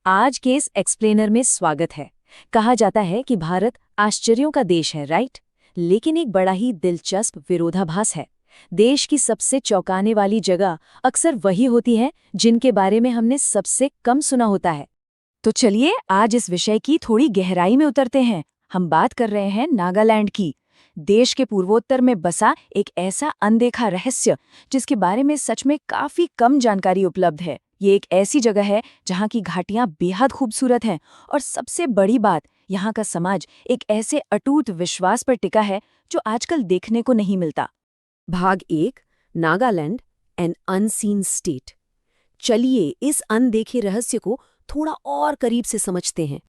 आज के इस एक्सप्लेनर में स्वागत है। कहा जाता है कि भारत आश्चर्यों का देश है, राइट? लेकिन एक बड़ा ही दिलचस्प विरोधाभास है। देश की सबसे चौंकाने वाली जगह अक्सर वही होती है जिनके बारे में हमने सबसे कम सुना होता है। तो चलिए आज इस विषय की थोड़ी गहराई में उतरते हैं। हम बात कर रहे हैं नागालैंड की, देश के पूर्वोत्तर में बसा एक ऐसा अनदेखा रहस्य जिसके बारे में सच में काफी कम जानकारी उपलब्ध है। ये एक ऐसी जगह है जहाँ की घाटियाँ बेहद खूबसूरत हैं और सबसे बड़ी बात, यहाँ का समाज एक ऐसे अटूट विश्वास पर टिका है जो आजकल देखने को नहीं मिलता। भाग 1, नागालैंड एन अनसीन स्टेट। चलिए इस अनदेखे रहस्य को थोड़ा और करीब से समझते हैं।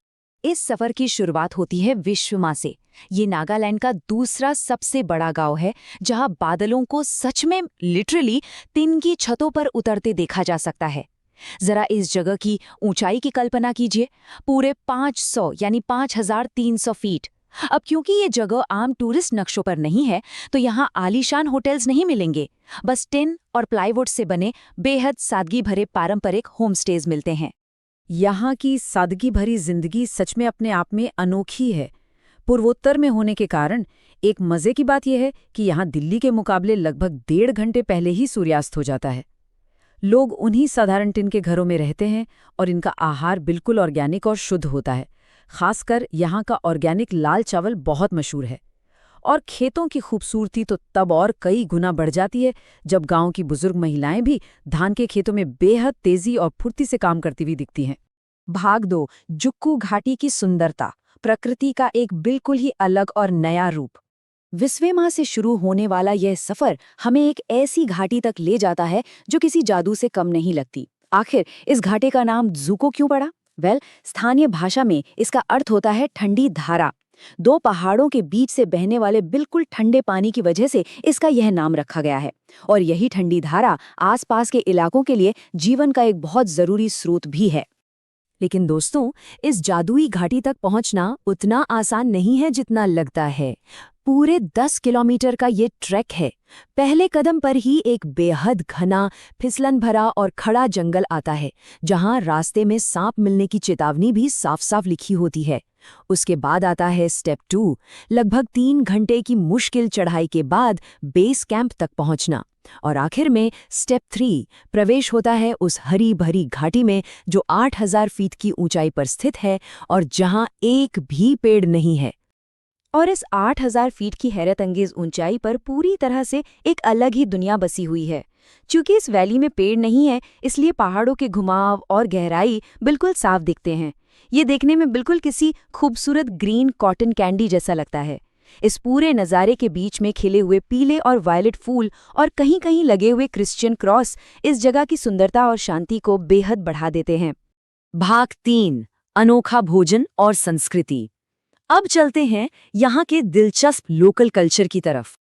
इस सफर की शुरुआत होती है विश्वमा से। ये नागालैंड का दूसरा सबसे बड़ा गांव है जहां बादलों को सच में लिटरली टिन की छतों पर उतरते देखा जा सकता है। जरा इस जगह की ऊंचाई की कल्पना कीजिए, पूरे 500 यानी 5300 फीट। अब क्योंकि ये जगह आम टूरिस्ट नक्शों पर नहीं है, तो यहाँ आलीशान होटल्स नहीं मिलेंगे, बस टिन और प्लाईवुड से बने बेहद सादगी भरे पारंपरिक होमस्टेज मिलते हैं। यहाँ की सादगी भरी जिंदगी सच में अपने आप में अनोखी है। पूर्वोत्तर में होने के कारण एक मजे की बात यह है कि यहाँ दिल्ली के मुकाबले लगभग 1.5 घंटे पहले ही सूर्यास्त हो जाता है। लोग उन्हीं साधारण टिन के घरों में रहते हैं और इनका आहार बिल्कुल ऑर्गेनिक और शुद्ध होता है। खासकर यहाँ का ऑर्गेनिक लाल चावल बहुत मशहूर है। और खेतों की खूबसूरती तो तब और कई गुना बढ़ जाती है जब गांव की बुजुर्ग महिलाएं भी धान के खेतों में बेहद तेजी और फुर्ती से काम करती हुई दिखती हैं। भाग 2, जुक्कू घाटी की सुंदरता, प्रकृति का एक बिल्कुल ही अलग और नया रूप। विश्वेमा से शुरू होने वाला यह सफर हमें एक ऐसी घाटी तक ले जाता है जो किसी जादू से कम नहीं लगती। आखिर इस घाटी का नाम जुको क्यों पड़ा? स्थानीय भाषा में इसका अर्थ होता है ठंडी धारा। 2 पहाड़ों के बीच से बहने वाले बिल्कुल ठंडे पानी की वजह से इसका यह नाम रखा गया है। और यही ठंडी धारा आसपास के इलाकों के लिए जीवन का एक बहुत जरूरी स्रोत भी है। लेकिन दोस्तों, इस जादुई घाटी तक पहुंचना उतना आसान नहीं है जितना लगता है। पूरे 10 किलोमीटर का ये ट्रैक है। पहले कदम पर ही एक बेहद घना, फिसलन भरा और खड़ा जंगल आता है, जहां रास्ते में सांप मिलने की चेतावनी भी साफ साफ लिखी होती है। उसके बाद आता है स्टेप 2, लगभग 3 घंटे की मुश्किल चढ़ाई के बाद बेस कैंप तक पहुंचना। और आखिर में स्टेप 3, प्रवेश होता है उस हरी भरी घाटी में जो 8000 फीट की ऊंचाई पर स्थित है और जहां एक भी पेड़ नहीं है। और इस 8000 फीट की हैरतअंगेज ऊंचाई पर पूरी तरह से एक अलग ही दुनिया बसी हुई है। चूंकि इस वैली में पेड़ नहीं है, इसलिए पहाड़ों के घुमाव और गहराई बिल्कुल साफ दिखते हैं। ये देखने में बिल्कुल किसी खूबसूरत ग्रीन कॉटन कैंडी जैसा लगता है। इस पूरे नज़ारे के बीच में खिले हुए पीले और वायलेट फूल और कहीं कहीं लगे हुए क्रिश्चियन क्रॉस इस जगह की सुंदरता और शांति को बेहद बढ़ा देते हैं। भाग 3, अनोखा भोजन और संस्कृति। अब चलते हैं यहाँ के दिलचस्प लोकल कल्चर की तरफ।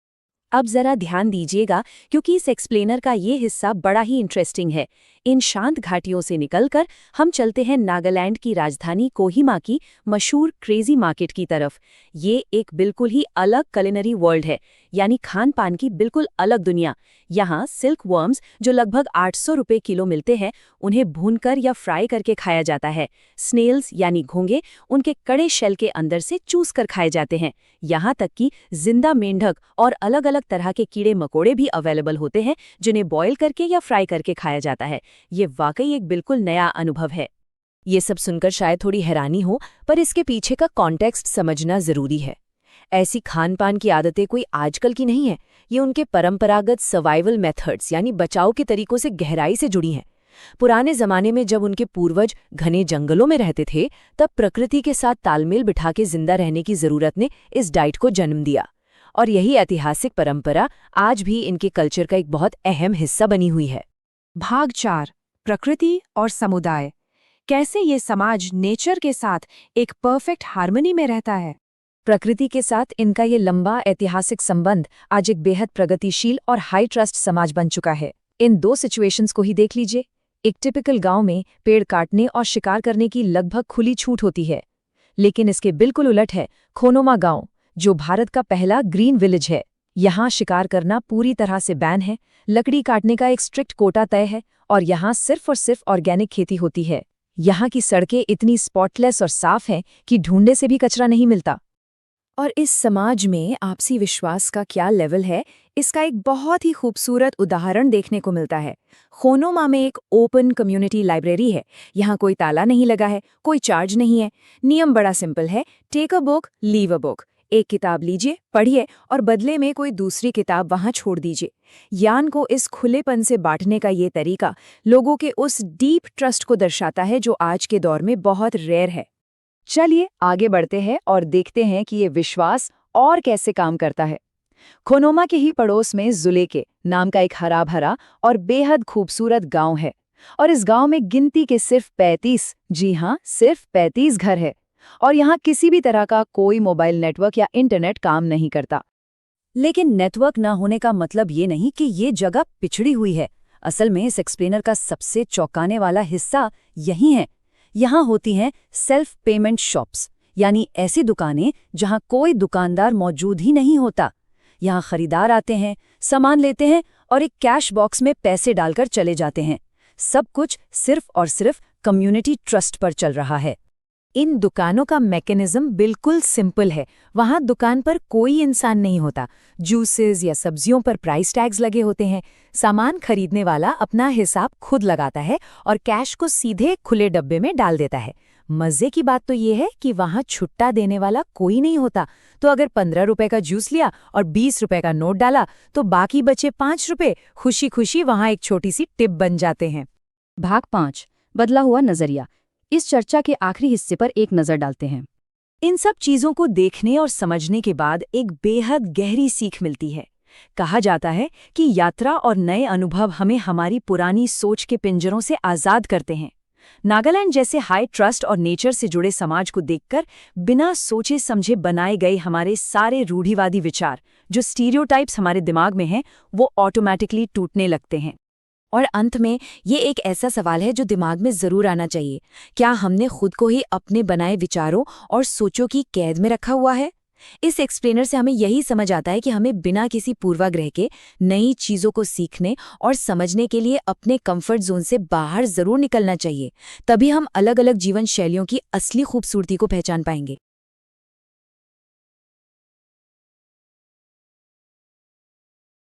अब जरा ध्यान दीजिएगा क्योंकि इस एक्सप्लेनर का ये हिस्सा बड़ा ही इंटरेस्टिंग है। इन शांत घाटियों से निकलकर हम चलते हैं नागालैंड की राजधानी कोहिमा की मशहूर क्रेजी मार्केट की तरफ। ये एक बिल्कुल ही अलग कुलिनरी वर्ल्ड है, यानी खान पान की बिल्कुल अलग दुनिया। यहाँ सिल्क वर्म्स जो लगभग 800 रुपये किलो मिलते हैं, उन्हें भूनकर या फ्राई करके खाया जाता है। स्नेल्स यानी घोंगे उनके कड़े शेल के अंदर से चूस कर खाए जाते हैं। यहाँ तक कि जिंदा मेंढक और अलग अलग तरह के कीड़े मकोड़े भी अवेलेबल होते हैं जिन्हें बॉयल करके या फ्राई करके खाया जाता है। ये वाकई एक बिल्कुल नया अनुभव है। ये सब सुनकर शायद थोड़ी हैरानी हो, पर इसके पीछे का कॉन्टेक्स्ट समझना जरूरी है। ऐसी खान पान की आदतें कोई आजकल की नहीं है। ये उनके परंपरागत सर्वाइवल मेथड्स यानी बचाव के तरीकों से गहराई से जुड़ी हैं। पुराने जमाने में जब उनके पूर्वज घने जंगलों में रहते थे, तब प्रकृति के साथ तालमेल बिठा के जिंदा रहने की जरूरत ने इस डाइट को जन्म दिया। और यही ऐतिहासिक परंपरा आज भी इनके कल्चर का एक बहुत अहम हिस्सा बनी हुई है। भाग 4, प्रकृति और समुदाय। कैसे ये समाज नेचर के साथ एक परफेक्ट हार्मनी में रहता है। प्रकृति के साथ इनका ये लंबा ऐतिहासिक संबंध आज एक बेहद प्रगतिशील और हाई ट्रस्ट समाज बन चुका है। इन 2 सिचुएशंस को ही देख लीजिए। एक टिपिकल गांव में पेड़ काटने और शिकार करने की लगभग खुली छूट होती है, लेकिन इसके बिल्कुल उलट है खोनोमा गांव, जो भारत का पहला ग्रीन विलेज है। यहाँ शिकार करना पूरी तरह से बैन है, लकड़ी काटने का एक स्ट्रिक्ट कोटा तय है और यहाँ सिर्फ और सिर्फ ऑर्गेनिक खेती होती है। यहाँ की सड़कें इतनी स्पॉटलेस और साफ हैं कि ढूंढने से भी कचरा नहीं मिलता। और इस समाज में आपसी विश्वास का क्या लेवल है, इसका एक बहुत ही खूबसूरत उदाहरण देखने को मिलता है। खोनोमा में एक ओपन कम्युनिटी लाइब्रेरी है। यहाँ कोई ताला नहीं लगा है, कोई चार्ज नहीं है। नियम बड़ा सिंपल है, take a book, leave a book. एक किताब लीजिए, पढ़िए और बदले में कोई दूसरी किताब वहाँ छोड़ दीजिए। ज्ञान को इस खुलेपन से बांटने का ये तरीका लोगों के उस डीप ट्रस्ट को दर्शाता है जो आज के दौर में बहुत रेयर है। चलिए आगे बढ़ते हैं और देखते हैं कि ये विश्वास और कैसे काम करता है। खोनोमा के ही पड़ोस में जुलेके नाम का एक हरा भरा और बेहद खूबसूरत गांव है और इस गांव में गिनती के सिर्फ 35, जी हाँ सिर्फ 35 घर है और यहाँ किसी भी तरह का कोई मोबाइल नेटवर्क या इंटरनेट काम नहीं करता। लेकिन नेटवर्क ना होने का मतलब ये नहीं कि ये जगह पिछड़ी हुई है। असल में इस एक्सप्लेनर का सबसे चौंकाने वाला हिस्सा यही है। यहाँ होती हैं सेल्फ पेमेंट शॉप्स, यानी ऐसी दुकानें जहाँ कोई दुकानदार मौजूद ही नहीं होता। यहाँ खरीदार आते हैं, सामान लेते हैं और एक कैश बॉक्स में पैसे डालकर चले जाते हैं। सब कुछ सिर्फ और सिर्फ कम्युनिटी ट्रस्ट पर चल रहा है। इन दुकानों का मैकेनिज्म बिल्कुल सिंपल है। वहाँ दुकान पर कोई इंसान नहीं होता। जूसेस या सब्जियों पर प्राइस टैग्स लगे होते हैं। सामान खरीदने वाला अपना हिसाब खुद लगाता है और कैश को सीधे खुले डब्बे में डाल देता है। मजे की बात तो ये है कि वहाँ छुट्टा देने वाला कोई नहीं होता। तो अगर 15 रुपए का जूस लिया और 20 रुपए का नोट डाला तो बाकी बचे 5 रुपए खुशी खुशी वहाँ एक छोटी सी टिप बन जाते हैं। भाग 5, बदला हुआ नजरिया। इस चर्चा के आखिरी हिस्से पर एक नजर डालते हैं। इन सब चीजों को देखने और समझने के बाद एक बेहद गहरी सीख मिलती है। कहा जाता है कि यात्रा और नए अनुभव हमें हमारी पुरानी सोच के पिंजरों से आजाद करते हैं। नागालैंड जैसे हाई ट्रस्ट और नेचर से जुड़े समाज को देखकर बिना सोचे समझे बनाए गए हमारे सारे रूढ़िवादी विचार, जो स्टीरियोटाइप्स हमारे दिमाग में हैं, वो ऑटोमैटिकली टूटने लगते हैं। और अंत में ये एक ऐसा सवाल है जो दिमाग में जरूर आना चाहिए, क्या हमने खुद को ही अपने बनाए विचारों और सोचों की कैद में रखा हुआ है? इस एक्सप्लेनर से हमें यही समझ आता है कि हमें बिना किसी पूर्वाग्रह के नई चीज़ों को सीखने और समझने के लिए अपने कंफर्ट जोन से बाहर जरूर निकलना चाहिए। तभी हम अलग अलग जीवन शैलियों की असली खूबसूरती को पहचान पाएंगे।